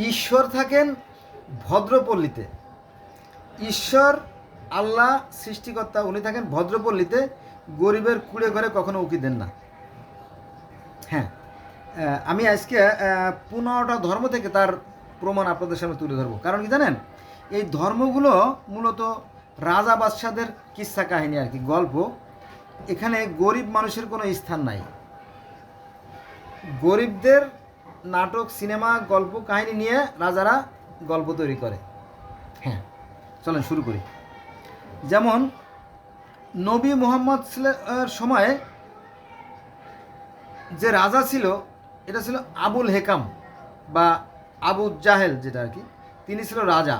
ঈশ্বর থাকেন ভদ্রপল্লীতে। ঈশ্বর আল্লাহ সৃষ্টিকর্তা উনি থাকেন ভদ্রপল্লীতে, গরিবের কুড়ে ঘরে কখনো উকি দেন না। হ্যাঁ, আমি আজকে 15টা ধর্ম থেকে তার প্রমাণ আপনাদের সামনে তুলে ধরবো। কারণ কি জানেন, এই ধর্মগুলো মূলত রাজা বাদশাদের কিস্সা কাহিনী আর কি, গল্প। এখানে গরিব মানুষের কোনো স্থান নাই। গরিবদের নাটক, সিনেমা, গল্প কাহিনী নিয়ে রাজারা গল্প তৈরি করে। হ্যাঁ, চলেন শুরু করি। যেমন নবী মুহাম্মদ সময়ে যে রাজা ছিল, এটা ছিল আবুল হেকাম বা আবু জাহেল, যেটা আর কি, তিনি ছিল রাজা।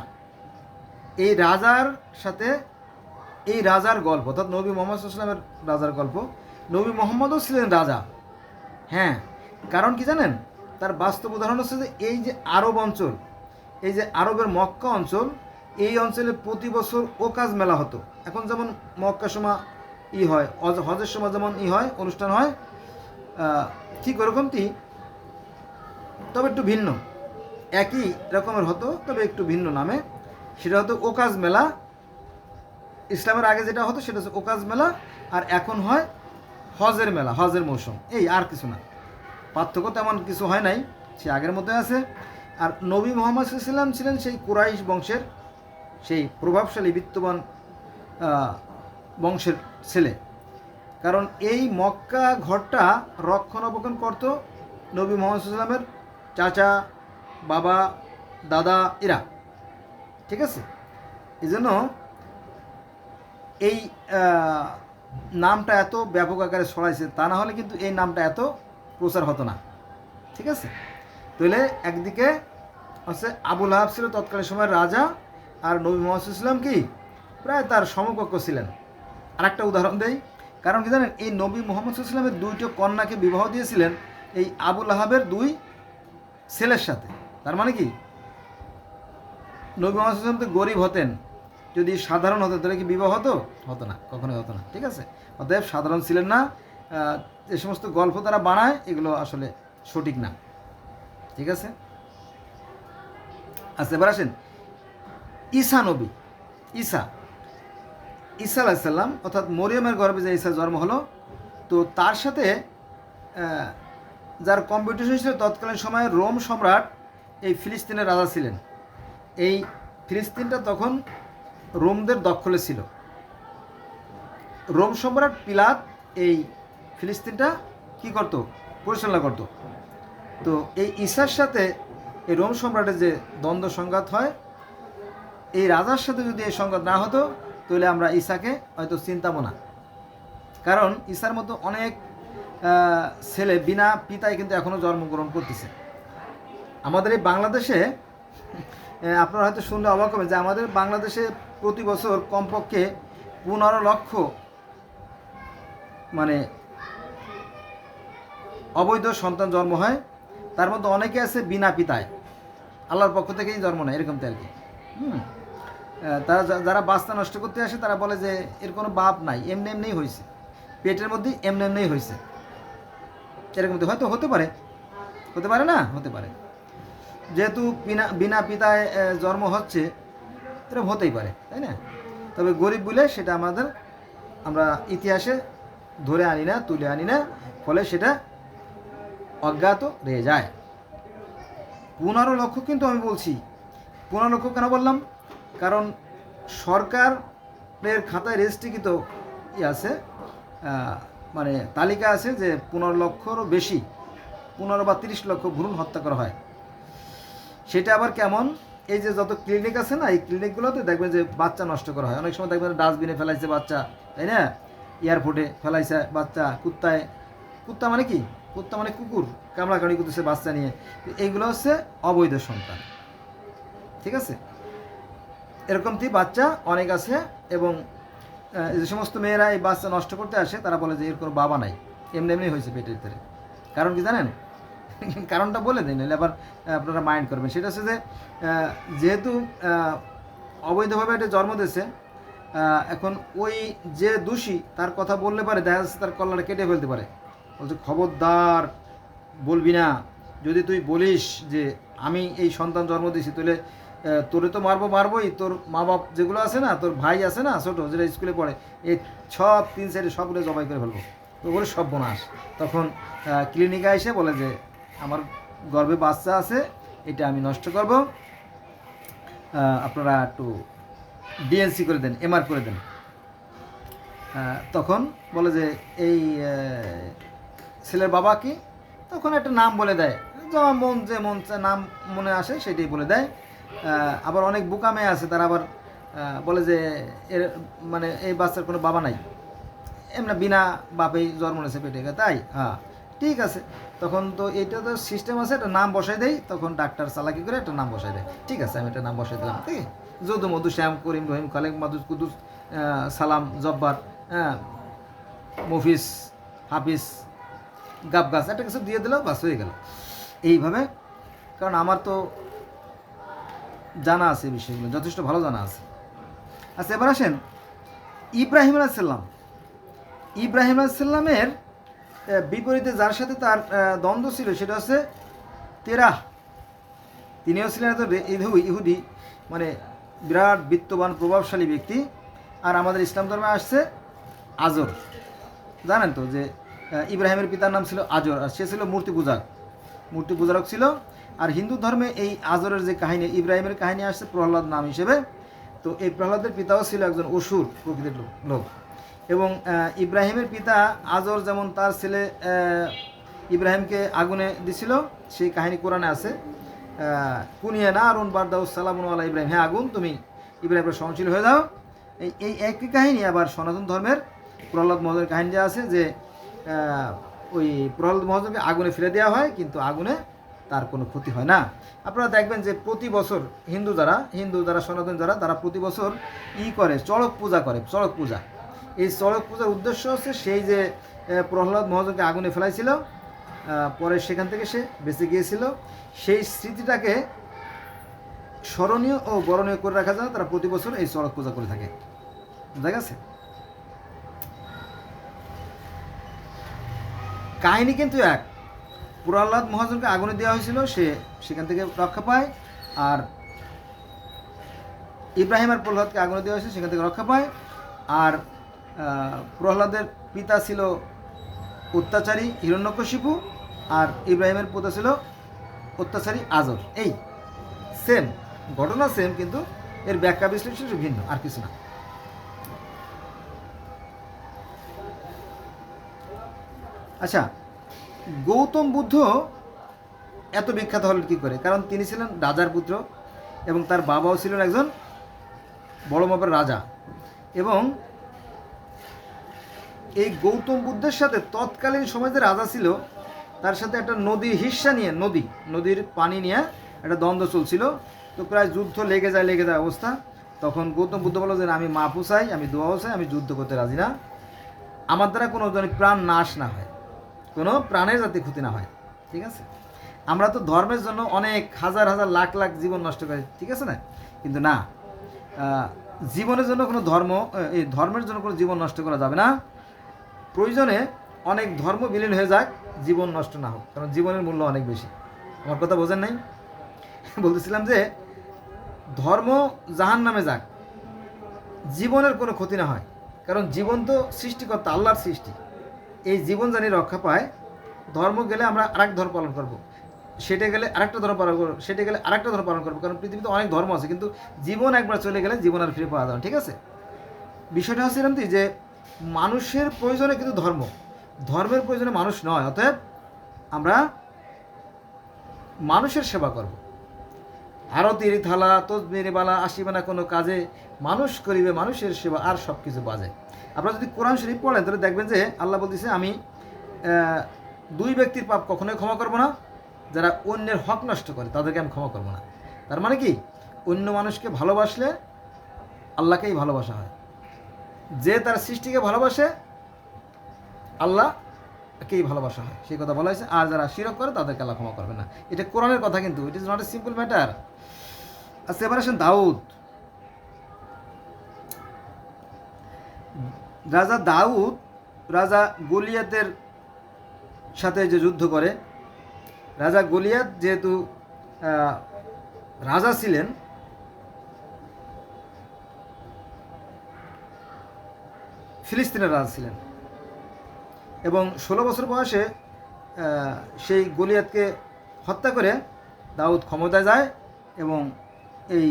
এই রাজার সাথে এই রাজার গল্প, অর্থাৎ নবী মোহাম্মদ সাল্লামের রাজার গল্প। নবী মোহাম্মদও ছিলেন রাজা। হ্যাঁ, কারণ কি জানেন, তার বাস্তব উদাহরণ হচ্ছে যে এই যে আরব অঞ্চল, এই যে আরবের মক্কা অঞ্চল, এই অঞ্চলে প্রতি বছর ওকাজ মেলা হতো। এখন যেমন মক্কার সময় হয়, হজের সময় যেমন হয়, অনুষ্ঠান হয়, ঠিক ওরকমটি, তবে একটু ভিন্ন। একই রকমের হতো, তবে একটু ভিন্ন নামে। সেটা হতো ওকাজ মেলা। ইসলামের আগে যেটা হতো সেটা হচ্ছে ওকাজ মেলা, আর এখন হয় হজের মেলা, হজের মৌসুম। এই আর কিছু না, পার্থক্য তেমন কিছু হয় নাই, সে আগের মধ্যে আছে। আর নবী মোহাম্মদ সাল্লাম ছিলেন সেই কুরাইশ বংশের, সেই প্রভাবশালী বিত্তবান বংশের ছেলে। কারণ এই মক্কা ঘরটা রক্ষণাবেক্ষণ করত নবী মোহাম্মদ সাল্লামের চাচা, বাবা, দাদা, এরা। ঠিক আছে, এই জন্য এই নামটা এত ব্যাপক আকারে ছড়াইছে, তা না হলে কিন্তু এই নামটা এত প্রচার হতো না। ঠিক আছে, তাহলে একদিকে হচ্ছে আবুল আহাব ছিল তৎকালীন সময়ের রাজা, আর নবী মোহাম্মদ ইসলাম কি প্রায় তার সমকক্ষ ছিলেন। আর একটা উদাহরণ দেই, কারণ কি জানেন, এই নবী মোহাম্মদ ইসলামের 2টি কন্যাকে বিবাহ দিয়েছিলেন এই আবুল আহাবের 2 ছেলের সাথে। তার মানে কি, নবী মোহাম্মদ ইসলাম তো গরিব হতেন, যদি সাধারণ হতো তাহলে কি বিবাহ হতো? হতো না, কখনোই হতো না। ঠিক আছে, অতএব সাধারণ ছিলেন না। যে সমস্ত গল্প তারা বানায় এগুলো আসলে সঠিক না। ঠিক আছে, আচ্ছা এবার আসেন ঈসা নবী। ঈসা আলাইসাল্লাম, অর্থাৎ মরিয়মের গর্ভে যে ঈসার জন্ম হলো, তো তার সাথে যার কম্পিটিশন ছিল তৎকালীন সময়ে রোম সম্রাট এই ফিলিস্তিনের রাজা ছিলেন। এই ফিলিস্তিনটা তখন রোমদের দখলে ছিল। রোম সম্রাট পিলাত এই ফিলিস্তিনটা কি করত? পরিচালনা করত। তো এই ঈসার সাথে এই রোম সম্রাটের যে দ্বন্দ্ব সংঘাত হয়, এই রাজার সাথে যদি এই সংঘাত না হতো তাহলে আমরা ঈসাকে হয়তো চিন্তাবো না। কারণ ঈসার মতো অনেক ছেলে বিনা পিতায় কিন্তু এখনও জন্মগ্রহণ করতেছে। আমাদের এই বাংলাদেশে আপনারা হয়তো শুনলে অবাক হবে যে আমাদের বাংলাদেশে প্রতি বছর কমপক্ষে 15 লক্ষ মানে অবৈধ সন্তান জন্ম হয়। তার মধ্যে অনেকে আছে বিনা পিতায়, আল্লাহর পক্ষ থেকেই জন্ম নেয়, এরকম তো আর কি। তারা যারা বাচ্চা নষ্ট করতে আসে তারা বলে যে এর কোনো বাপ নাই, এমনি এমনিই হয়েছে, পেটের মধ্যে এমনি এমনিই হয়েছে, এরকম তো হয়তো হতে পারে, হতে পারে না, হতে পারে। যেহেতু বিনা পিতায় জন্ম হচ্ছে, এরকম হতেই পারে, তাই না? তবে গরিব বলে সেটা আমরা ইতিহাসে ধরে আনি না, তুলে আনি না, ফলে সেটা অজ্ঞাত রয়ে যায়। 15 লক্ষ কিন্তু আমি বলছি, 15 লক্ষ কেন বললাম? কারণ সরকারের খাতায় রেজিস্ট্রিকৃত আছে, মানে তালিকা আছে যে 15 লক্ষরও বেশি, 15 বা 30 লক্ষ ভ্রূণ হত্যা করা হয়। সেটা আবার কেমন? এই যে যত ক্লিনিক আছে না, এই ক্লিনিকগুলোতে দেখবেন যে বাচ্চা নষ্ট করা হয়। অনেক সময় দেখবেন ডাস্টবিনে ফেলাইছে বাচ্চা, তাই না? এয়ারপোর্টে ফেলাইছে বাচ্চা, কুত্তা মানে কি? কুত্তা মানে কুকুর, কামড়াকামড়ি করতেছে বাচ্চা নিয়ে। এইগুলো হচ্ছে অবৈধ সন্তান। ঠিক আছে, এরকমটি বাচ্চা অনেক আছে। এবং যে সমস্ত মেয়েরা এই বাচ্চা নষ্ট করতে আসে তারা বলে যে এর কোনো বাবা নাই, এমনি এমনি হয়েছে পেটের ভিতরে। কারণ কি জানেন? কারণটা বলে দিন, নাহলে আবার আপনারা মাইন্ড করবেন। সেটা হচ্ছে যে যেহেতু অবৈধভাবে এটা জন্ম দিয়েছে, এখন ওই যে দোষী তার কথা বললে পারে, দেখা যাচ্ছে তার কল্লাটা কেটে ফেলতে পারে। বলছে খবরদার বলবি না, যদি তুই বলিস যে আমি এই সন্তান জন্ম দিয়েছি, তাহলে তোরে তো মারবোই, তোর মা বাপ যেগুলো আছে না, তোর ভাই আছে না ছোটো, যেটা স্কুলে পড়ে, এই সব 3 সাইডে সবগুলো জবাই করে ফেলবো, তো বলে সব বোনাস। তখন ক্লিনিকে এসে বলে যে আমার গর্ভে বাচ্চা আছে, এটা আমি নষ্ট করব, আপনারা একটু ডিএনসি করে দেন, এমআর করে দেন। তখন বলে যে এই ছেলের বাবা কি, তখন একটা নাম বলে দেয়, যা মন নাম মনে আসে সেটাই বলে দেয়। আবার অনেক বোকা মেয়ে আছে, তারা আবার বলে যে এর মানে এই বাচ্চার কোনো বাবা নাই, এমনি বিনা বাপেই জন্ম নিয়েছে পেটে, তাই হ্যাঁ ঠিক আছে। তখন তো এইটা তো সিস্টেম আছে, একটা নাম বসাই দেয়, তখন ডাক্তার চালাকি করে একটা নাম বসাই দেয়, ঠিক আছে আমি একটা নাম বসাই দিলাম, ঠিক আছে, যদু মধু শ্যাম করিম রহিম খালেক মাদুস কুদুস সালাম জব্বার, হ্যাঁ মফিস হাফিজ গাব গাছ, একটা কিছু দিয়ে দিলেও বাস হয়ে গেল এইভাবে। কারণ আমার তো জানা আছে, বিষয়গুলো যথেষ্ট ভালো জানা আছে। আচ্ছা এবার আসেন ইব্রাহিম আলাইসাল্লাম। ইব্রাহিম আলাইসাল্লামের বিপরীতে যার সাথে তার দ্বন্দ্ব ছিল সেটা হচ্ছে তেরাহ। তিনিও ছিলেন এত ইহুদি, মানে বিরাট বিত্তবান প্রভাবশালী ব্যক্তি। আর আমাদের ইসলাম ধর্মে আসছে আজর। জানেন তো যে ইব্রাহিমের পিতার নাম ছিল আজর, আর সে ছিল মূর্তি পূজারক ছিল। আর হিন্দু ধর্মে এই আজরের যে কাহিনী, ইব্রাহিমের কাহিনী আসছে প্রহ্লাদ নাম হিসেবে। তো এই প্রহ্লাদের পিতাও ছিল একজন অসুর প্রকৃতির লোক। এবং ইব্রাহিমের পিতা আজর যেমন তার ছেলে ইব্রাহিমকে আগুনে দিছিল, সেই কাহিনী কোরআনে আছে। কুনিয়া না আরুন বারদাউস সালামুন আলা ইব্রাহিম, হ্যাঁ আগুন তুমি ইব্রাহিমের সহনশীল হয়ে যাও। এই একই কাহিনী আবার সনাতন ধর্মের প্রহ্লাদ মহাজনের কাহিনী যে আছে, যে ওই প্রহ্লাদ মহাজনকে আগুনে ফেলে দেওয়া হয়, কিন্তু আগুনে তার কোনো ক্ষতি হয় না। আপনারা দেখবেন যে প্রতি বছর হিন্দু যারা সনাতন যারা, তারা প্রতি বছর করে চড়ক পূজা করে, চড়ক পূজা। এই চড়ক পূজার উদ্দেশ্য হচ্ছে সেই যে প্রহ্লাদ মহাজনকে আগুনে ফেলাইছিল, পরে সেখান থেকে সে বেঁচে গিয়েছিল, সেই স্মৃতিটাকে স্মরণীয় ও বরণীয় করে রাখার জন্য তারা প্রতি বছর এই চড়ক পূজা করে থাকে। বুঝা গেছে? কাহিনী কিন্তু এক। প্রহ্লাদ মহাজনকে আগুনে দেওয়া হয়েছিল, সে সেখান থেকে রক্ষা পায়। আর ইব্রাহিম আর প্রহ্লাদকে আগুনে দেওয়া হয়েছে, সেখান থেকে রক্ষা পায়। আর প্রহ্লাদের পিতা ছিল অত্যাচারী হিরণ্যকশিপু, আর ইব্রাহিমের পিতা ছিল অত্যাচারী আজর। এই সেম ঘটনা, সেম, কিন্তু এর ব্যাখ্যা বিশ্লেষণ ভিন্ন, আর কিছু না। আচ্ছা, গৌতম বুদ্ধ এত বিখ্যাত হলেন কী করে? কারণ তিনি ছিলেন রাজার পুত্র, এবং তার বাবাও ছিলেন একজন বড় মাপের রাজা। এবং এই গৌতম বুদ্ধের সাথে তৎকালীন সময় যে রাজা ছিল, তার সাথে একটা নদীর হিস্সা নিয়ে, নদীর পানি নিয়ে একটা দ্বন্দ্ব চলছিল। তো প্রায় যুদ্ধ লেগে যায় অবস্থা। তখন গৌতম বুদ্ধ বলল যে আমি মাফও চাই, আমি দোয়াও চাই, আমি যুদ্ধ করতে রাজি না, আমার দ্বারা কোনো প্রাণ নাশ না হয়, কোনো প্রাণের যাতে ক্ষতি না হয়। ঠিক আছে? আমরা তো ধর্মের জন্য অনেক হাজার লাখ জীবন নষ্ট করি, ঠিক আছে না? কিন্তু না, জীবনের জন্য কোনো এই ধর্মের জন্য কোনো জীবন নষ্ট করা যাবে না। প্রয়োজনে অনেক ধর্ম বিলীন হয়ে যাক, জীবন নষ্ট না হোক, কারণ জীবনের মূল্য অনেক বেশি। আমার কথা বোঝেন নাই? বলতেছিলাম যে ধর্ম জাহান নামে যাক, জীবনের কোনো ক্ষতি না হয়, কারণ জীবন তো সৃষ্টিকর্তা আল্লাহর সৃষ্টি। এই জীবন জানি রক্ষা পায়, ধর্ম গেলে আমরা আরেক ধর্ম পালন করব, সেটা গেলে আরেকটা ধর্ম পালন করবো, সেটা গেলে আরেকটা ধর্ম পালন করবো, কারণ পৃথিবীতে অনেক ধর্ম আছে, কিন্তু জীবন একবার চলে গেলে জীবন আর ফিরে পাওয়া যাবে। ঠিক আছে? বিষয়টা হচ্ছে এরকম যে মানুষের প্রয়োজনে কিন্তু ধর্মের প্রয়োজনে মানুষ নয়। অতএব আমরা মানুষের সেবা করব। আরতির থালা তসবির বালা আসিবে না কোনো কাজে, মানুষ করিবে মানুষের সেবা, আর সব কিছু বাজে। আপনারা যদি কোরআন শরীফ পড়েন তাহলে দেখবেন যে আল্লাহ বলতেছে, আমি দুই ব্যক্তির পাপ কখনোই ক্ষমা করব না, যারা অন্যের হক নষ্ট করে তাদেরকে আমি ক্ষমা করব না। তার মানে কি, অন্য মানুষকে ভালোবাসলে আল্লাহকেই ভালোবাসা হয়। যে তার সৃষ্টিকে ভালোবাসে আল্লাহকেই ভালোবাসা হয়, সেই কথা বলা হয়েছে। আর যারা শিরক করে তাদেরকে আল্লাহ ক্ষমা করবে না। এটা কোরআনের কথা, কিন্তু it is not a simple matter. আচ্ছা, এবার আসেন রাজা দাউদ রাজা গলিয়াতের সাথে যে যুদ্ধ করে, রাজা গলিয়াত যেহেতু রাজা ছিলেন, ফিলিস্তিনের রাজা ছিলেন, এবং 16 বছর বয়সে সেই গলিয়াতকে হত্যা করে দাউদ ক্ষমতায় যায় এবং এই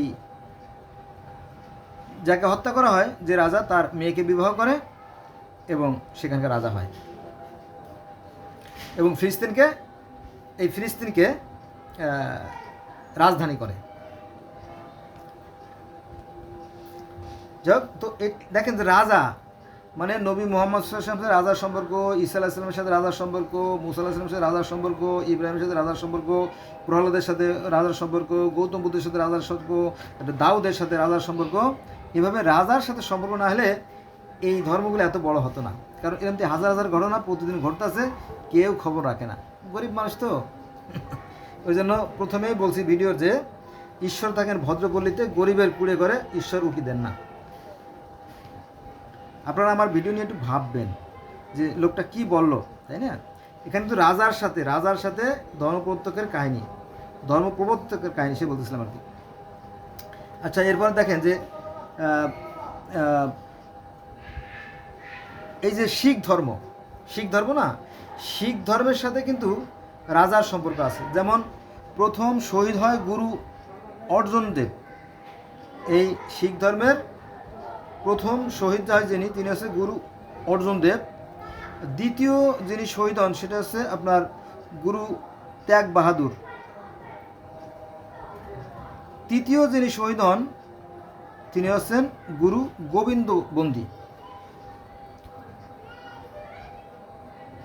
যাকে হত্যা করা হয় যে রাজা তার মেয়েকে বিবাহ করে এবং সেখানকার রাজা হয় এবং ফিলিস্তিনকে রাজধানী করে। যাক, তো দেখেন যে রাজা মানে নবী মোহাম্মদ সাল্লাল্লাহু আলাইহি ওয়াসাল্লামের সাথে রাজার সম্পর্ক, ঈসা আলাইহিস সালামের সাথে রাজার সম্পর্ক, মুসা আলাইহিস সালামের সাথে রাজার সম্পর্ক, ইব্রাহিমের সাথে রাজার সম্পর্ক, প্রহ্লাদের সাথে রাজার সম্পর্ক, গৌতম বুদ্ধের সাথে রাজার সম্পর্ক, দাউদের সাথে রাজার সম্পর্ক। এভাবে রাজার সাথে সম্পর্ক না হলে এই ধর্মগুলো এত বড় হতো না, কারণ এরকম হাজার হাজার ঘটনা প্রতিদিন ঘটতেছে, কেউ খবর রাখে না, গরিব মানুষ তো। ওই জন্য প্রথমেই বলছি ভিডিওর যে ঈশ্বর থাকেন ভদ্রপল্লীতে, গরিবের কুড়ে করে ঈশ্বর উকি দেন না। আপনারা আমার ভিডিও নিয়ে একটু ভাববেন যে লোকটা কি বলল, তাই না? এখানে তো রাজার সাথে ধর্মপ্রবর্তকের কাহিনী সে বলতেছিলাম আর কি। আচ্ছা, এরপর দেখেন যে এই যে শিখ ধর্ম না, শিখ ধর্মের সাথে কিন্তু রাজার সম্পর্ক আছে। যেমন প্রথম শহীদ হয় গুরু অর্জুন দেব। এই শিখ ধর্মের প্রথম শহীদ হয় তিনি হচ্ছে গুরু অর্জুন দেব। দ্বিতীয় যিনি শহীদ হন সেটা হচ্ছে আপনার গুরু ত্যাগ বাহাদুর। তৃতীয় যিনি শহীদ হন তিনি হচ্ছেন গুরু গোবিন্দ বন্দী।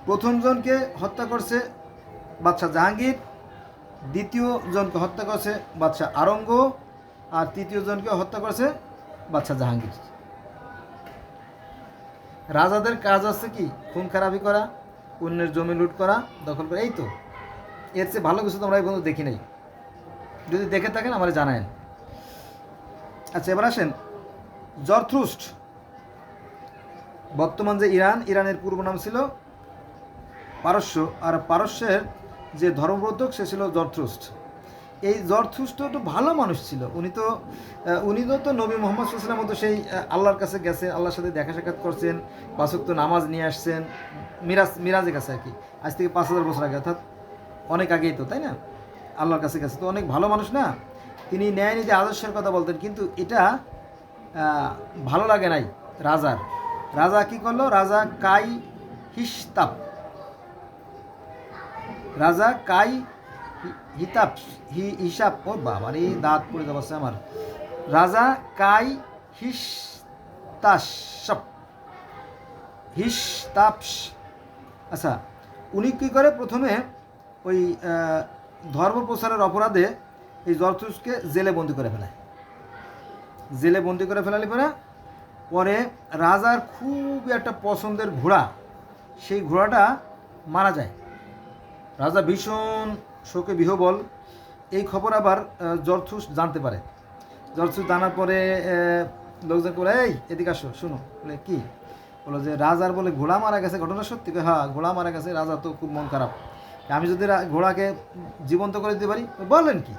প্রথম জনকে হত্যা করছে বাদশাহ জাহাঙ্গীর, দ্বিতীয় জনকে হত্যা করছে বাদশাহ আরঙ্গ, আর তৃতীয় জনকে হত্যা করছে বাদশাহ জাহাঙ্গীর। রাজাদের কাজ আছে কি? খুন খারাপি করা, অন্যের জমি লুট করা, দখল করা, এই তো। এর চেয়ে ভালো কিছু তোমরা এই পর্যন্ত দেখি নাই। যদি দেখে থাকেন আমার জানায়েন। আচ্ছা, এবার আসেন জরথ্রুস্ট। বর্তমান যে ইরানের পূর্ব নাম ছিল পারস্য, আর পারস্যের যে ধর্মপ্রবর্তক সে ছিল জরথ্রুস্ট। এই জরথ্রুস্ট একটু ভালো মানুষ ছিল। উনি তো নবী মোহাম্মদ সাল্লাল্লাহু আলাইহি ওয়াসাল্লামের মতো সেই আল্লাহর কাছে গেছে, আল্লাহর সাথে দেখা সাক্ষাৎ করছেন, 5 ওয়াক্ত নামাজ নিয়ে আসছেন, মিরাজের কাছে আর কি, আজ থেকে 5000 বছর আগে, অর্থাৎ অনেক আগেই তো, তাই না? আল্লাহর কাছে গেছে, তো অনেক ভালো মানুষ না? তিনি ন্যায় নীতি আদর্শের কথা বলতেন, কিন্তু এটা ভালো লাগে নাই রাজা কি করলো? রাজা কাই হিসাব, ও বাবা রে, দাঁত পড়ে যাচ্ছে আমার। রাজা কাই হিস্তাপস। আচ্ছা, উনি কী করে? প্রথমে ওই ধর্ম প্রচারের অপরাধে এই জরথ্রুস্টকে জেলে বন্দি করে ফেলালি পরে রাজার খুব একটা পছন্দের ঘোড়া, সেই ঘোড়াটা মারা যায়। রাজা ভীষণ শোকে বিহ্বল। এই খবর আবার জরথ্রুস্ট জানতে পারে। জরথ্রুস্ট জানার পরে লোকজন বলে, এই এদিকে আসো, শুনো। বলে কি? বলো যে রাজার বলে ঘোড়া মারা গেছে, ঘটনা সত্যি? হ্যাঁ, ঘোড়া মারা গেছে। রাজা তো খুব মন খারাপ, আমি যদি ঘোড়াকে জীবন্ত করে দিতে পারি। বললেন কি?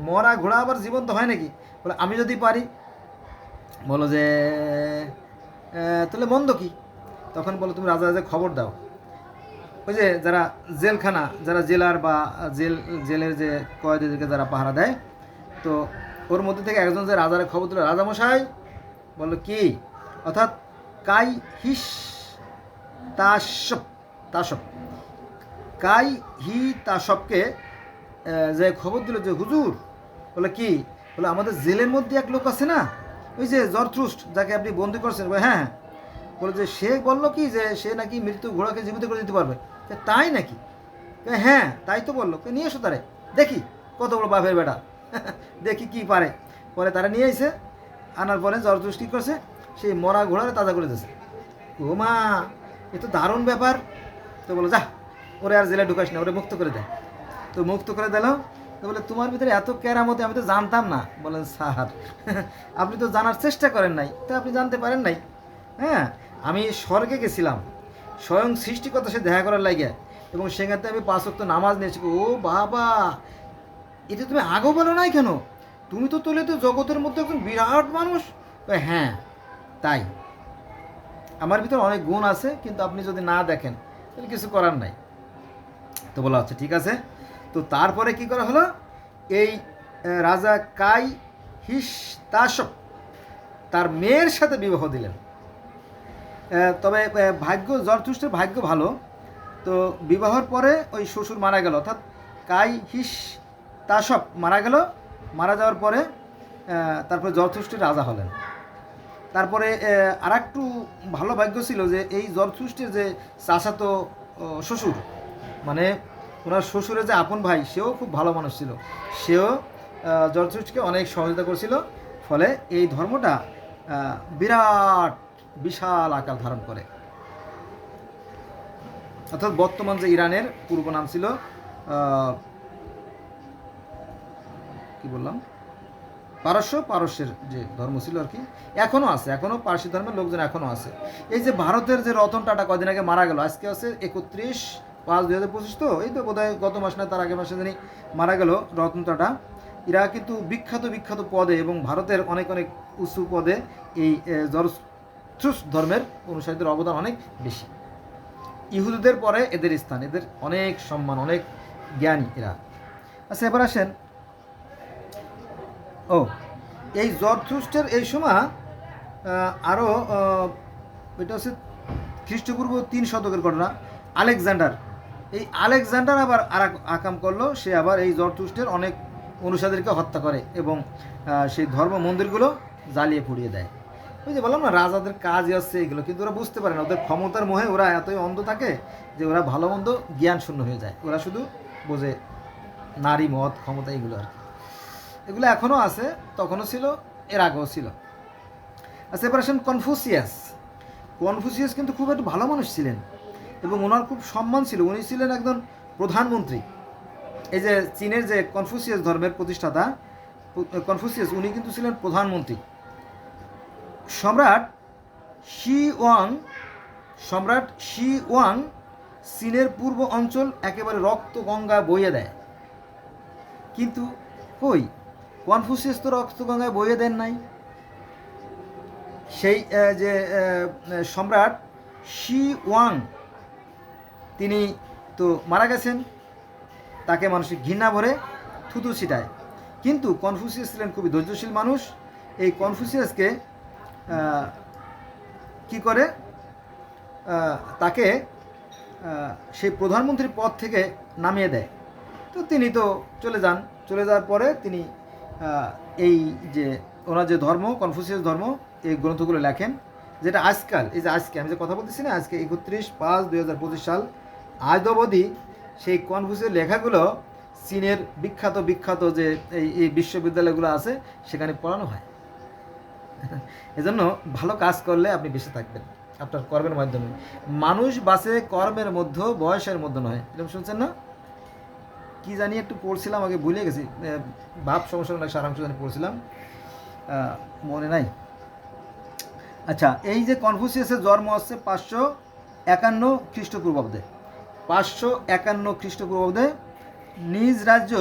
মরা ঘোড়া আবার জীবন্ত হয় নাকি? বলে আমি যদি পারি। বলো যে তাহলে মন্দ কি? তখন বলো তুমি রাজা খবর দাও, ওই যে যারা জেলখানা, যারা জেলার বা জেলের যে কয়েদিদেরকে যারা পাহারা দেয়, তো ওর মধ্যে থেকে একজন যে রাজার খবর দিল, রাজামশাই বললো কি? অর্থাৎ কাই হিস তাসবকে যে খবর দিল যে হুজুর, বলে কি? বলে আমাদের জেলের মধ্যে এক লোক আছে না, ওই যে জরথ্রুস্ট, যাকে আপনি বন্দি করছেন। বলে হ্যাঁ। বলে যে সে বললো কি যে সে নাকি মৃত্যু ঘোড়াকে জীবিত করে দিতে পারবে। তাই নাকি? হ্যাঁ, তাই তো বললো। নিয়ে এসো তারে, দেখি কত বড় বাপের বেটা, দেখি কি পারে। পরে তারা নিয়ে এসে আনার পরে জরথ্রুস্ট কী করছে? সেই মরা ঘোড়ারে তাজা করে দিয়েছে। ও মা, এ তো দারুণ ব্যাপার। তো বলো যা, ওরে আর জেলে ঢুকাস না, ওরে মুক্ত করে দেয়। তো মুক্ত করে দিল। তো বলে তোমার ভিতরে এত কেরামতি, আমি তো জানতাম না। বলেন স্যার, আপনি তো জানার চেষ্টা করেন নাই, তো আপনি জানতে পারেন নাই। হ্যাঁ, আমি স্বর্গে গেছিলাম স্বয়ং সৃষ্টিকর্তার সাথে দেখা করার লাগে, এবং সেখানে আমি 5 ওয়াক্ত নামাজ নিয়েছি। ও বাবা, এটা তুমি আগেও বলো নাই কেন? তুমি তো তোলে তো জগতের মধ্যে একজন বিরাট মানুষ। হ্যাঁ, তাই আমার ভিতরে অনেক গুণ আছে, কিন্তু আপনি যদি না দেখেন তাহলে কিছু করার নাই। তো বলা হচ্ছে ঠিক আছে। তো তারপরে কি করা হলো, এই রাজা কাই হিস্তাশক তার মেয়ের সাথে বিবাহ দিলেন। তবে ভাগ্য, জরথুস্টের ভাগ্য ভালো। তো বিবাহর পরে ওই শ্বশুর মারা গেল, অর্থাৎ কাই হিস্তাশক মারা গেল। মারা যাওয়ার পরে তারপরে জরথুস্টের রাজা হলেন। তারপরে আর একটু ভালো ভাগ্য ছিল যে এই জরথুস্টের যে চাচাতো শ্বশুর, মানে ওনার শ্বশুরের যে আপন ভাই, সেও খুব ভালো মানুষ ছিল। সেও জরথুস্টকে অনেক সহযোগিতা করেছিল। ফলে এই ধর্মটা বিরাট বিশাল আকার ধারণ করে। অর্থাৎ বর্তমান যে ইরানের পূর্ব নাম ছিল কি বললাম, পারস্যের যে ধর্ম ছিল আর কি, এখনও আছে, এখনও পারসি ধর্মের লোকজন এখনও আছে। এই যে ভারতের যে রতন টাটা কদিন আগে মারা গেল, আজকে আছে 31/5/2025, তো এই তো বোধহয় গত মাস না তার আগের মাসে যিনি মারা গেল রতন টাটা। এরা কিন্তু বিখ্যাত পদে এবং ভারতের অনেক উঁচু পদে এই জরথুস্ট্র ধর্মের অনুসারীদের অবদান অনেক বেশি। ইহুদিদের পরে এদের স্থান, এদের অনেক সম্মান, অনেক জ্ঞানী এরা। আচ্ছা, এবার আসেন, এই জরথুস্টের এই সময় আরও, এটা হচ্ছে খ্রিস্টপূর্ব 3 শতকের ঘটনা। আলেকজান্ডার আবার আর আকাম করলো। সে আবার এই জরথুস্টের অনেক অনুসারীদেরকে হত্যা করে এবং সেই ধর্ম মন্দিরগুলো জ্বালিয়ে পুড়িয়ে দেয়। ওই যে বললাম না, রাজাদের কাজই হচ্ছে এগুলো, কিন্তু ওরা বুঝতে পারে না। ওদের ক্ষমতার মোহে ওরা এতই অন্ধ থাকে যে ওরা ভালো মন্দ জ্ঞান শূন্য হয়ে যায়। ওরা শুধু বোঝে নারী, মদ, ক্ষমতা, এগুলো আর কি। এগুলো এখনও আছে, তখনও ছিল, এর আগেও ছিল। আচ্ছা, এবার আসেন কনফুসিয়াস কিন্তু খুব একটা ভালো মানুষ ছিলেন এবং ওনার খুব সম্মান ছিল। উনি ছিলেন একজন প্রধানমন্ত্রী। এই যে চীনের যে কনফুসিয়াস ধর্মের প্রতিষ্ঠাতা কনফুসিয়াস, উনি কিন্তু ছিলেন প্রধানমন্ত্রী। সম্রাট শি ওয়াং চীনের পূর্ব অঞ্চল একেবারে রক্ত গঙ্গা বইয়ে দেয়। কিন্তু কই, কনফুসিয়াস তো রক্ত গঙ্গায় বইয়ে দেন নাই। সেই যে সম্রাট শি ওয়াং, তিনি তো মারা গেছেন, তাকে মানুষের ঘৃণা ভরে থুতু ছিটায়। কিন্তু কনফুসিয়াস ছিলেন খুবই ধৈর্যশীল মানুষ। এই কনফুসিয়াসকে কি করে, তাকে সেই প্রধানমন্ত্রীর পদ থেকে নামিয়ে দেয়। তো তিনি তো চলে যাওয়ার পরে তিনি এই যে ওনার যে ধর্ম, কনফুসিয়াস ধর্ম, এই গ্রন্থগুলো লেখেন, যেটা আজকাল, এই যে আজকে আমি যে কথা বলতেছি না, আজকে 31/5/2025 সাল আজ অবধি সেই কনফুসিয়াস লেখাগুলো চীনের বিখ্যাত যে এই বিশ্ববিদ্যালয়গুলো আছে সেখানে পড়ানো হয়। এজন্য ভালো কাজ করলে আপনি বেঁচে থাকবেন আপনার কর্মের মাধ্যমে। মানুষ বাঁচে কর্মের মধ্যে, বয়সের মধ্যে নয়। এরকম শুনছেন না? কি জানি একটু পড়ছিলাম, আগে ভুলে গেছি, ভাব সমস্যা সারাংশ জানি পড়ছিলাম, মনে নাই। আচ্ছা, এই যে কনফুসিয়াসের জন্ম হচ্ছে 551 খ্রিস্টপূর্বাব্দে। 551 খ্রিস্টপূর্বাব্দে নিজ রাজ্য,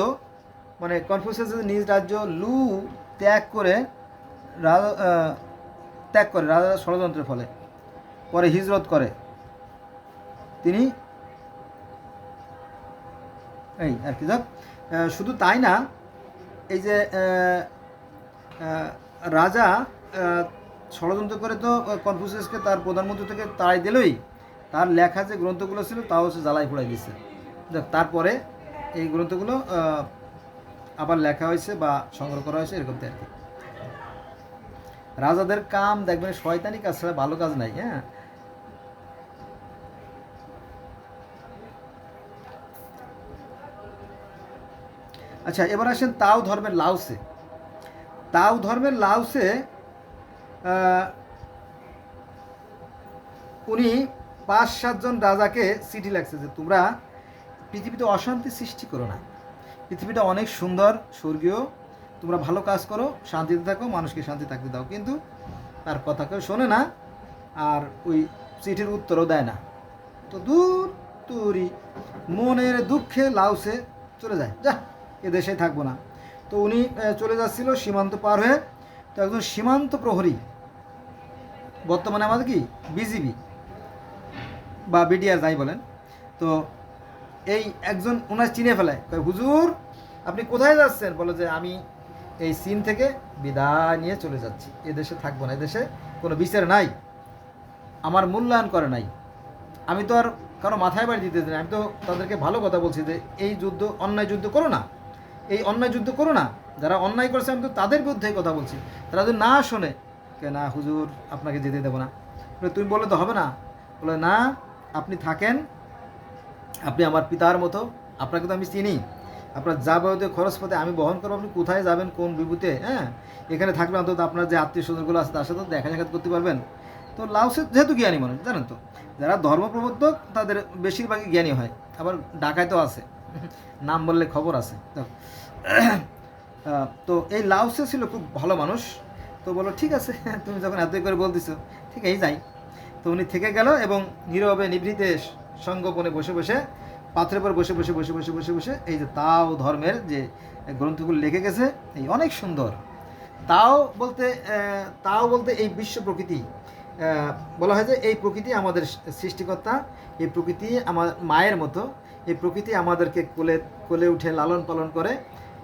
মানে কনফুসিয়াসের নিজ রাজ্য লু ত্যাগ করে রাজার ষড়যন্ত্রের ফলে পরে হিজরত করে তিনি। এই আর কি, যাক, শুধু তাই না, এই যে রাজা ষড়যন্ত্র করে তো কনফুসিয়াসকে তার প্রধানমন্ত্রী থেকে তাড়াই দিলই, তার লেখা যে গ্রন্থগুলো ছিল তাও হচ্ছে জ্বালাই পোড়াই দিচ্ছে। তারপরে এই গ্রন্থগুলো আবার লেখা হয়েছে বা সংগ্রহ করা হয়েছে, এরকম আর কি। রাজাদের কাম দেখবেন শয়তানি কাজ ছাড়া ভালো কাজ নাই। হ্যাঁ, আচ্ছা, এবার আসেন তাও ধর্মের লাওসে। উনি 5-7 জন রাজাকে চিঠি লাগছে যে তোমরা পৃথিবীতে অশান্তি সৃষ্টি করো না, পৃথিবীটা অনেক সুন্দর, স্বর্গীয়, তোমরা ভালো কাজ করো, শান্তিতে থাকো, মানুষকে শান্তি থাকতে দাও। কিন্তু তার কথা কেউ শোনে না, আর ওই চিঠির উত্তরও দেয় না। তো তুরি, মনের দুঃখে লাউসে চলে যায়, যা এ দেশে থাকবো না। তো উনি চলে যাচ্ছিল সীমান্ত পার হয়ে। তো একজন সীমান্ত প্রহরী, বর্তমানে আমাদের কি বিজিবি বা বিডিআর যাই বলেন, তো এই একজন ওনার চিনে ফেলায়, হুজুর আপনি কোথায় যাচ্ছেন? বলে যে আমি এই চীন থেকে বিদায় নিয়ে চলে যাচ্ছি, এদেশে থাকবো না, এদেশে কোনো বিচার নাই, আমার মূল্যায়ন করে নাই, আমি তো আর কারো মাথায় বাড়ি দিতে দিই না, আমি তো তাদেরকে ভালো কথা বলছি যে এই যুদ্ধ অন্যায় যুদ্ধ করো না, এই অন্যায় যুদ্ধ করো না, যারা অন্যায় করছে আমি তো তাদের বিরুদ্ধেই কথা বলছি, তারা যদি না শোনে, কে না হুজুর আপনাকে যেতে দেবো না। তুমি বললে তো হবে না, বলে না আপনি থাকেন, আপনি আমার পিতার মতো, আপনাকে তো আমি চিনি, আপনার যাবতীয় খরচপাতি আমি বহন করবো, আপনি কোথায় যাবেন কোন বিভূতে, হ্যাঁ এখানে থাকবেন, অন্তত আপনার যে আত্মীয় স্বজনগুলো আছে তার সাথে দেখা সাক্ষাৎ করতে পারবেন। তো লাউসে যেহেতু জ্ঞানী মানুষ, জানেন তো যারা ধর্মপ্রবর্তক তাদের বেশিরভাগই জ্ঞানী হয়, আবার ডাকায়তো আছে, নাম বললে খবর আছে। তো এই লাউসে ছিল খুব ভালো মানুষ। তো বলো ঠিক আছে, তুমি যখন এতই করে বলতেছো ঠিক এই যাই। তো উনি থেকে গেল এবং নীরবে নিভৃতে সঙ্গোপনে বসে বসে, পাথরের পর বসে বসে বসে বসে বসে বসে এই যে তাও ধর্মের যে গ্রন্থগুলো লিখে গেছে, এই অনেক সুন্দর। তাও বলতে এই বিশ্ব প্রকৃতি, বলা হয় যে এই প্রকৃতি আমাদের সৃষ্টিকর্তা, এই প্রকৃতি আমার মায়ের মতো, এই প্রকৃতি আমাদেরকে কোলে কোলে উঠে লালন পালন করে,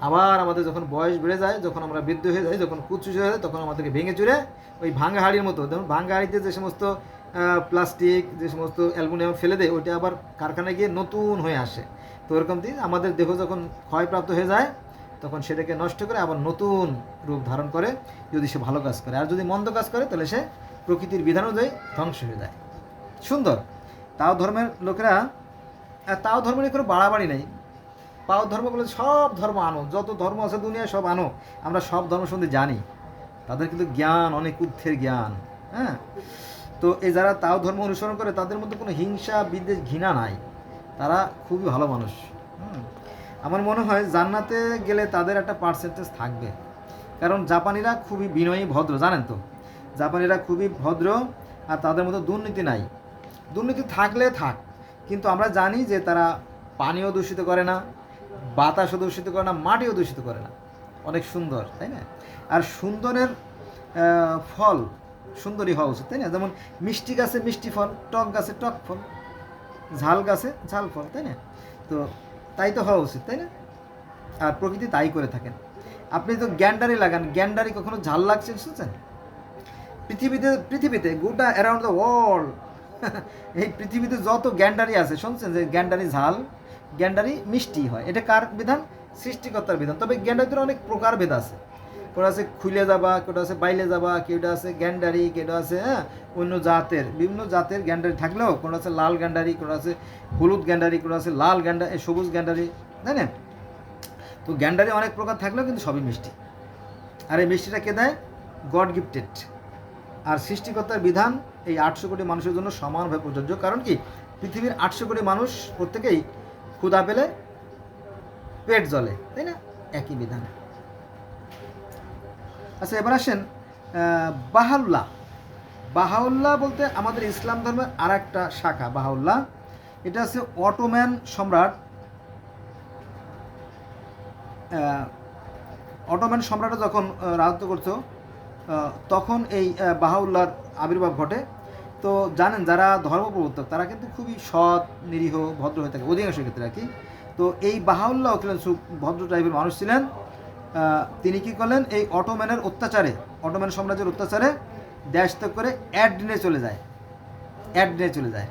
আবার আমাদের যখন বয়স বেড়ে যায়, যখন আমরা বৃদ্ধ হয়ে যাই, যখন কুচুচ হয়ে যায়, তখন আমাদেরকে ভেঙে চুরে ওই ভাঙ্গা হাড়ির মতো, যেমন ভাঙ্গা হাড়িতে যে সমস্ত প্লাস্টিক যে সমস্ত অ্যালুমিনিয়াম ফেলে দেয়, ওইটা আবার কারখানায় গিয়ে নতুন হয়ে আসে। তো ওরকম দিন আমাদের দেহ যখন ক্ষয়প্রাপ্ত হয়ে যায়, তখন সেটাকে নষ্ট করে আবার নতুন রূপ ধারণ করে, যদি সে ভালো কাজ করে। আর যদি মন্দ কাজ করে তাহলে সে প্রকৃতির বিধান অনুযায়ী ধ্বংস হয়ে যায়। সুন্দর। তাও ধর্মের লোকেরা, তাও ধর্মের কোনো বাড়াবাড়ি নেই, পাও ধর্ম বলে সব ধর্ম আনো, যত ধর্ম আছে দুনিয়ায় সব আনো, আমরা সব ধর্ম সম্বন্ধে জানি, তাদের কিন্তু জ্ঞান অনেক ঊর্ধ্বের জ্ঞান। হ্যাঁ, তো এই যারা তাও ধর্ম অনুসরণ করে তাদের মধ্যে কোনো হিংসা বিদ্বেষ ঘৃণা নাই, তারা খুবই ভালো মানুষ। আমার মনে হয় জান্নাতে গেলে তাদের একটা পার্সেন্টেজ থাকবে, কারণ জাপানিরা খুবই বিনয়ী ভদ্র, জানেন তো জাপানিরা খুবই ভদ্র, আর তাদের মধ্যে দুর্নীতি নাই। দুর্নীতি থাকলে থাক, কিন্তু আমরা জানি যে তারা পানিও দূষিত করে না, বাতাসও দূষিত করে না, মাটিও দূষিত করে না, অনেক সুন্দর, তাই না? আর সুন্দরের ফল সুন্দরই হওয়া উচিত, তাই না? যেমন মিষ্টি গাছে মিষ্টি ফল, টক গাছে টক ফল, ঝাল গাছে ঝাল ফল, তাই না? তো তাই তো হওয়া উচিত, তাই না? আর প্রকৃতি তাই করে থাকেন। আপনি তো গ্যান্ডারি লাগান, গ্যান্ডারি কখনো ঝাল লাগছে শুনছেন? পৃথিবীতে গোটা অ্যারাউন্ড দ্য ওয়ার্ল্ড, এই পৃথিবীতে যত গ্যান্ডারি আছে শুনছেন যে গ্যান্ডারি ঝাল, গ্যান্ডারি মিষ্টি হয়, এটা কার বিধান? সৃষ্টিকর্তার বিধান। তবে গ্যান্ডারিতে অনেক প্রকার ভেদ আছে, কেউটা আছে খুলে যাবা, কেউটা আছে বাইলে যাবা, কেউটা আছে গ্যান্ডারি, কেউটা আছে অন্য জাতের, বিভিন্ন জাতের গ্যান্ডারি থাকলেও কোনটা আছে লাল গ্যান্ডারি, কোনটা আছে হলুদ গ্যান্ডারি, কোনটা আছে লাল গ্যান্ডারি, সবুজ গ্যান্ডারি, তাই না? তো গ্যান্ডারি অনেক প্রকার থাকলেও কিন্তু সবই মিষ্টি। আর এই মিষ্টিটা কে দেয়? God gifted. আর সৃষ্টিকর্তার বিধান এই 800 কোটি মানুষের জন্য সমানভাবে প্রযোজ্য। কারণ কি, পৃথিবীর 800 কোটি মানুষ প্রত্যেকেই ক্ষুধা পেলে পেট জ্বলে, তাই না? একই বিধান। আচ্ছা, এবার আসেন বাহাউল্লাহ। বাহাউল্লাহ বলতে আমাদের ইসলাম ধর্মের আর একটা শাখা বাহাউল্লাহ। এটা হচ্ছে অটোম্যান সম্রাট, অটোম্যান সম্রাটরা যখন রাজত্ব করতো তখন এই বাহাউল্লাহর আবির্ভাব ঘটে। তো জানেন যারা ধর্মপ্রবর্তক তারা কিন্তু খুবই সৎ, নিরীহ, ভদ্র হয়ে থাকে অধিকাংশ ক্ষেত্রে আর কি। তো এই বাহাউল্লাহ ছিলেন ভদ্র টাইপের মানুষ ছিলেন। তিনি কি করলেন, এই অটোম্যানের অত্যাচারে, অটোম্যান সাম্রাজ্যের অত্যাচারে দেশ ত্যাগ করে অ্যাডনে চলে যায়।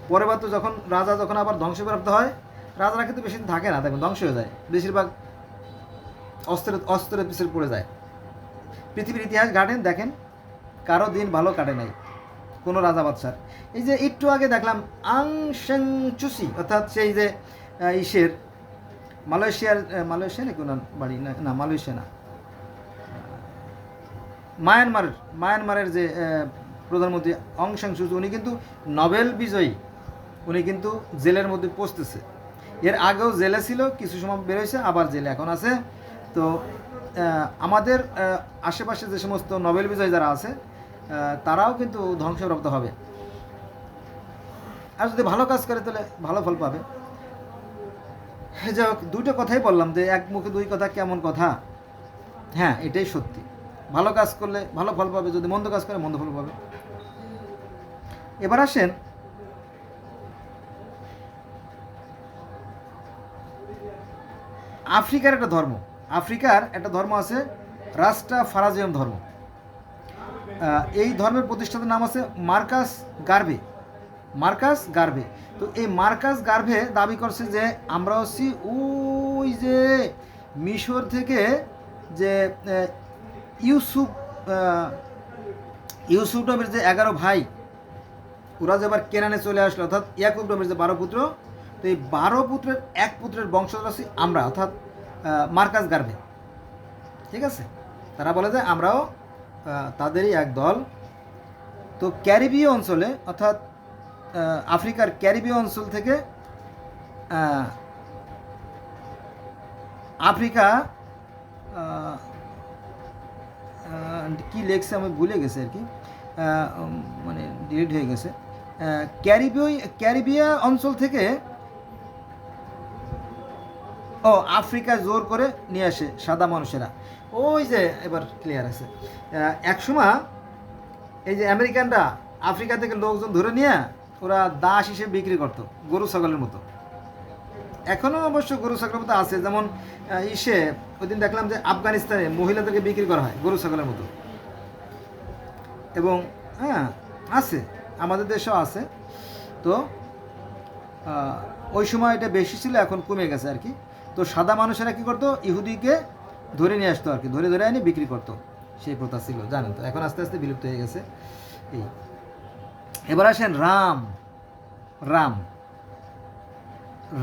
পরের বার তো যখন রাজা যখন আবার ধ্বংসপ্রাপ্ত হয়, রাজারা কিন্তু বেশি দিন থাকে না, দেখুন ধ্বংস হয়ে যায়, বেশিরভাগ অস্ত্রের পিছনে পড়ে যায়। পৃথিবীর ইতিহাস ঘাটেন, দেখেন কারো দিন ভালো কাটে নাই কোনো রাজা বাদশার। এই যে একটু আগে দেখলাম আং সাং চুসি, অর্থাৎ সেই যে ইসের মালয়েশিয়া নাকি ওনার বাড়ি, না মালয়েশিয়া না, মায়ানমারের যে প্রধানমন্ত্রী অং সাং চুসি, উনি কিন্তু নোবেল বিজয়ী, উনি কিন্তু জেলের মধ্যে পৌঁছতেছে। এর আগেও জেলে ছিল, কিছু সময় বেরোয়ছে, আবার জেলে এখন আছে। তো আমাদের আশেপাশে যে সমস্ত নোবেল বিজয়ী যারা আছে তারাও কিন্তু ধ্বংসপ্রাপ্ত হবে। আর যদি ভালো কাজ করে তাহলে ভালো ফল পাবে। যাই হোক, দুটো কথাই বললাম যে এক মুখে দুই কথা কেমন কথা। হ্যাঁ, এটাই সত্যি। ভালো কাজ করলে ভালো ফল পাবে, যদি মন্দ কাজ করে মন্দ ফল পাবে। এবার আসেন আফ্রিকার একটা ধর্ম আছে রাস্টাফারাজিয়ান ধর্ম। এই ধর্মের প্রতিষ্ঠাতার নাম আছে মার্কাস গার্ভে। তো এই মার্কাস গার্ভে দাবি করছে যে আমরা হচ্ছি ওই যে মিশর থেকে যে ইউসুফ ইউসুফ নবীর যে 11 ভাই, ওরা যে আবার কেনানে চলে আসলো, অর্থাৎ ইয়াকুব নবীর যে 12 পুত্র, তো এই 12 পুত্রের এক পুত্রের বংশধর আছি আমরা, অর্থাৎ মার্কাস গার্ভে। ঠিক আছে, তারা বলে যে আমরাও তাদেরই এক দল। তো ক্যারিবীয় অঞ্চলে, অর্থাৎ আফ্রিকার ক্যারিবীয় অঞ্চল থেকে আফ্রিকা কি লেখছে আমি ভুলে গেছি আর কি, মানে ডিলিট হয়ে গেছে। ক্যারিবিয়া অঞ্চল থেকে আফ্রিকা জোর করে নিয়ে আসে সাদা মানুষেরা। ওই যে এবার ক্লিয়ার আছে। একসময় এই যে আমেরিকানরা আফ্রিকা থেকে লোকজন ধরে নিয়ে ওরা দাস হিসেবে বিক্রি করতো, গরু ছাগলের মতো। এখনও অবশ্য গরু ছাগলের মতো আছে, যেমন ওই দিন দেখলাম যে আফগানিস্তানে মহিলাদেরকে বিক্রি করা হয় গরু ছাগলের মতো। এবং হ্যাঁ, আছে, আমাদের দেশেও আছে। তো ওই সময় এটা বেশি ছিল, এখন কমে গেছে আর কি। তো সাদা মানুষেরা কী করতো, ইহুদিকে ধরে নিয়ে আসতো আর কি, ধরে এনে বিক্রি করতো, সেই প্রথা ছিল, জানেন তো। এখন আস্তে আস্তে বিলুপ্ত হয়ে গেছে। এই এবার আসেন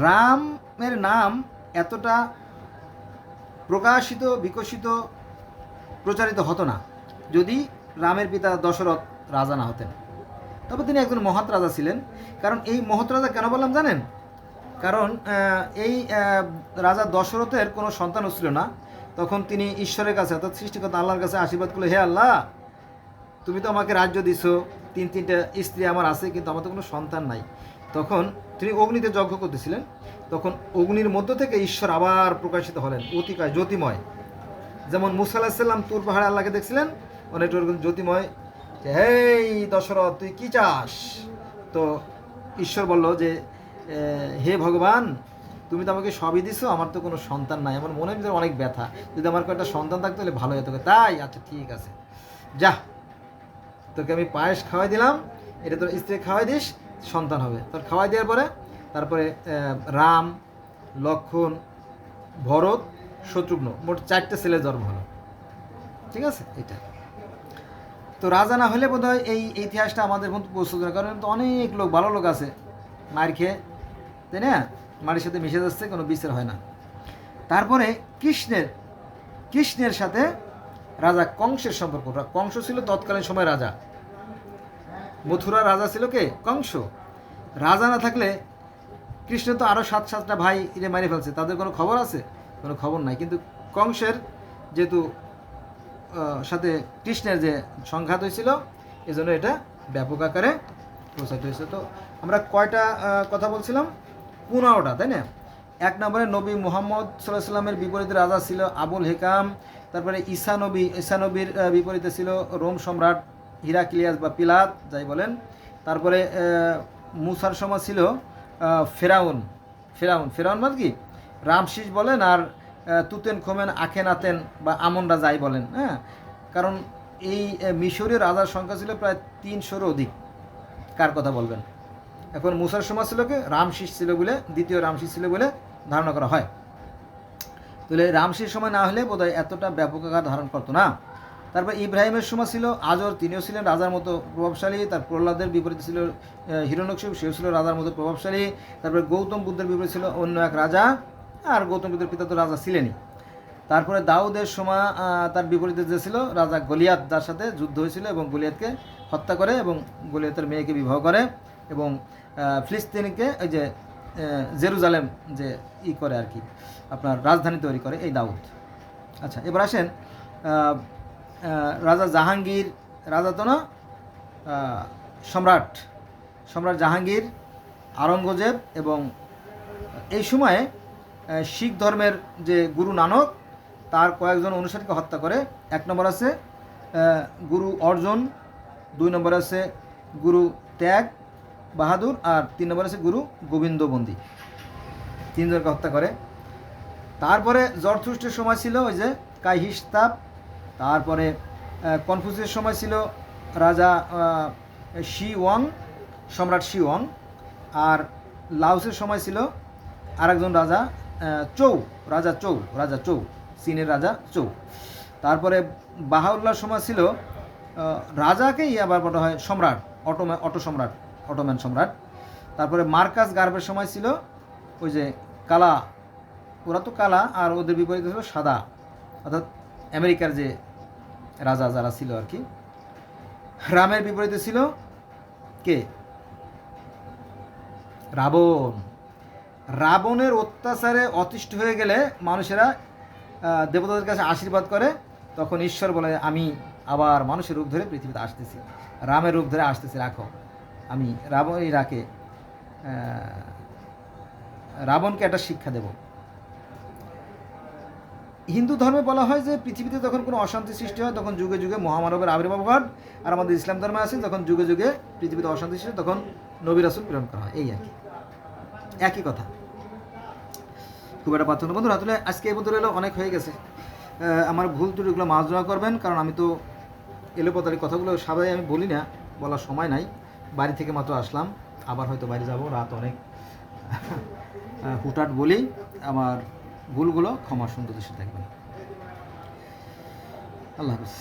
রামের নাম এতটা বিকশিত প্রচারিত হতো না যদি রামের পিতা দশরথ রাজা না হতেন। তবে তিনি একজন মহৎ রাজা ছিলেন। কারণ এই মহৎ রাজা কেন বললাম জানেন? কারণ এই রাজা দশরথের কোনো সন্তানও ছিল না। তখন তিনি ঈশ্বরের কাছে, অর্থাৎ সৃষ্টিকর্তা আল্লাহর কাছে আশীর্বাদ করলে, হে আল্লাহ, তুমি তো আমাকে রাজ্য দিছো, 3-3টা স্ত্রী আমার আছে, কিন্তু আমার তো কোনো সন্তান নাই। তখন তিনি অগ্নিতে যজ্ঞ করতেছিলেন। তখন অগ্নির মধ্য থেকে ঈশ্বর আবার প্রকাশিত হলেন, অতিকায় জ্যোতিময়। যেমন মুসা আলাইহিস সালাম তুর পাহাড়ে আল্লাহকে দেখছিলেন, অনেক জ্যোতিময়, যে হেই দশরথ, তুই কি চাস? তো ঈশ্বর বলল যে হে ভগবান, তুমি তো আমাকে সবই দিছো, আমার তো কোনো সন্তান নাই, আমার মনের ভিতরে অনেক ব্যথা, যদি আমার কয়েকটা সন্তান থাকতো তাহলে ভালো হতো। তাই আচ্ছা ঠিক আছে, যা, তোকে আমি পায়েস খাওয়াই দিলাম, এটা তোর স্ত্রী খাওয়াই দিস, সন্তান হবে। তোর খাওয়াই দেওয়ার পরে তারপরে রাম, লক্ষ্মণ, ভরত, শত্রুঘ্ন, মোট 4টে ছেলে জন্ম হলো। ঠিক আছে, এটা তো রাজা না হলে বোধহয় এই ইতিহাসটা আমাদের মধ্যে পৌঁছতো না। কারণ তো অনেক লোক, ভালো লোক আছে, মার খেয়ে, তাই না, মায়ের সাথে মিশে যাচ্ছে, কোনো বিচার হয় না। তারপরে কৃষ্ণের সাথে রাজা কংসের সম্পর্ক। কংস ছিল তৎকালীন সময় রাজা, মথুরা রাজা ছিল কে? কংস। রাজা না থাকলে কৃষ্ণ তো আরও 7-7টা ভাই এনে মারি ফেলছে, তাদের কোনো খবর আছে? কোনো খবর নাই। কিন্তু কংসের যেহেতু সাথে কৃষ্ণের যে সংঘাত হয়েছিল, এজন্য এটা ব্যাপক আকারে প্রচারিত হয়েছে। তো আমরা কয়টা কথা বলছিলাম? 15টা, তাই না? 1 নম্বরে নবী মুহাম্মদ সাল্লাল্লাহু আলাইহি সাল্লামের বিপরীতে রাজা ছিল আবুল হেকাম। তারপরে ঈসা নবীর বিপরীতে ছিল রোম সম্রাট হিরাক্লিয়াস বা পিলাত, যাই বলেন। তারপরে মুসার সময় ছিল ফেরাউন মানে কি, রামশিস বলেন, আর তুতেন খোমেন, আখেনাতেন বা আমনরা যাই বলেন। হ্যাঁ, কারণ এই মিশরীয় রাজার সংখ্যা ছিল প্রায় 300-এরও অধিক। কার কথা বলবেন? এখন মুসার সময় ছিল কি, রামশিস ছিল বলে, দ্বিতীয় রামশিস ছিল বলে ধারণা করা হয়। তাহলে রামশিস সময় না হলে বোধহয় এতটা ব্যাপক আকার ধারণ করতো না। তারপর ইব্রাহিমের সময় ছিল আজর, তিনিও ছিলেন রাজার মতো প্রভাবশালী। তার প্রহ্লাদের বিপরীতে ছিল হিরণ্যকশিপু, সেও ছিল রাজার মতো প্রভাবশালী। তারপরে গৌতম বুদ্ধের বিপরীতে ছিল অন্য এক রাজা, আর গৌতম বুদ্ধের পিতা তো রাজা ছিলেনই। তারপরে দাউদের সময় তার বিপরীতে যে ছিল রাজা গলিয়াত, যার সাথে যুদ্ধ হয়েছিল এবং গলিয়াতকে হত্যা করে এবং গলিয়াতের মেয়েকে বিবাহ করে এবং ফিলিস্তিনকে ওই যে জেরুজালেম যে করে আর কি, আপনার রাজধানী তৈরি করে, এই দাউদ। আচ্ছা, এবার আসেন রাজা জাহাঙ্গীর, রাজা তো না, সম্রাট জাহাঙ্গীর আওরঙ্গজেব, এবং এই সময়ে শিখ ধর্মের যে গুরু নানক তার কয়েকজন অনুসারীকে হত্যা করে। 1 নম্বর আছে গুরু অর্জন, 2 নম্বর আছে গুরু ত্যাগ বাহাদুর, আর 3 নম্বর আছে গুরু গোবিন্দবন্দী। 3 জনকে হত্যা করে। তারপরে জরথুস্টের সময় ছিল ওই যে কাইহিস্তাব। তারপরে কনফুসিয়াসের সময় ছিল রাজা শি ওয়াং, সম্রাট শি ওয়াং। আর লাওসের সময় ছিল আরেকজন রাজা রাজা চৌ, চীনের রাজা চৌ। তারপরে বাহাউল্লাহর সময় ছিল রাজাকেই আবার বলা হয় সম্রাট, অটোম্যান সম্রাট। তারপরে মার্কাস গার্বের সময় ছিল ওই যে কালা, ওরা তো কালা, আর ওদের বিপরীতে ছিল সাদা, অর্থাৎ আমেরিকার যে রাজা যারা ছিল আর কি। রামের বিপরীতে ছিল কে? রাবণের অত্যাচারে অতিষ্ঠ হয়ে গেলে মানুষেরা দেবতাদের কাছে আশীর্বাদ করে, তখন ঈশ্বর বলে আমি আবার মানুষের রূপ ধরে পৃথিবীতে আসতেছি, রামের রূপ ধরে আসতেছি, রাখো, আমি রাবণকে একটা শিক্ষা দেব। হিন্দু ধর্মে বলা হয় যে পৃথিবীতে যখন কোনো অশান্তি সৃষ্টি হয় তখন যুগে যুগে মহামানবের আবির্ভাব ঘট। আর আমাদের ইসলাম ধর্মে আছে যখন যুগে যুগে পৃথিবীতে অশান্তি সৃষ্টি হয় তখন নবী রাসূল প্রেরণ করা হয়। এই আর কি, একই কথা, খুব একটা পার্থক্য। বন্ধুরা আসলে আজকে এই পর্যন্ত এলো, অনেক হয়ে গেছে। আমার ভুল ত্রুটিগুলো মার্জনা করবেন, কারণ আমি তো এলোপাতারি কথাগুলো সবাই আমি বলি না, বলার সময় নাই। বাড়ি থেকে মাত্র আসলাম, আবার হয়তো বাইরে যাব, রাত অনেক, হুটহাট বলি। আমার ভুলগুলো ক্ষমা সুন্দর দৃষ্টি দেখবেন। আল্লাহ হাফিজ।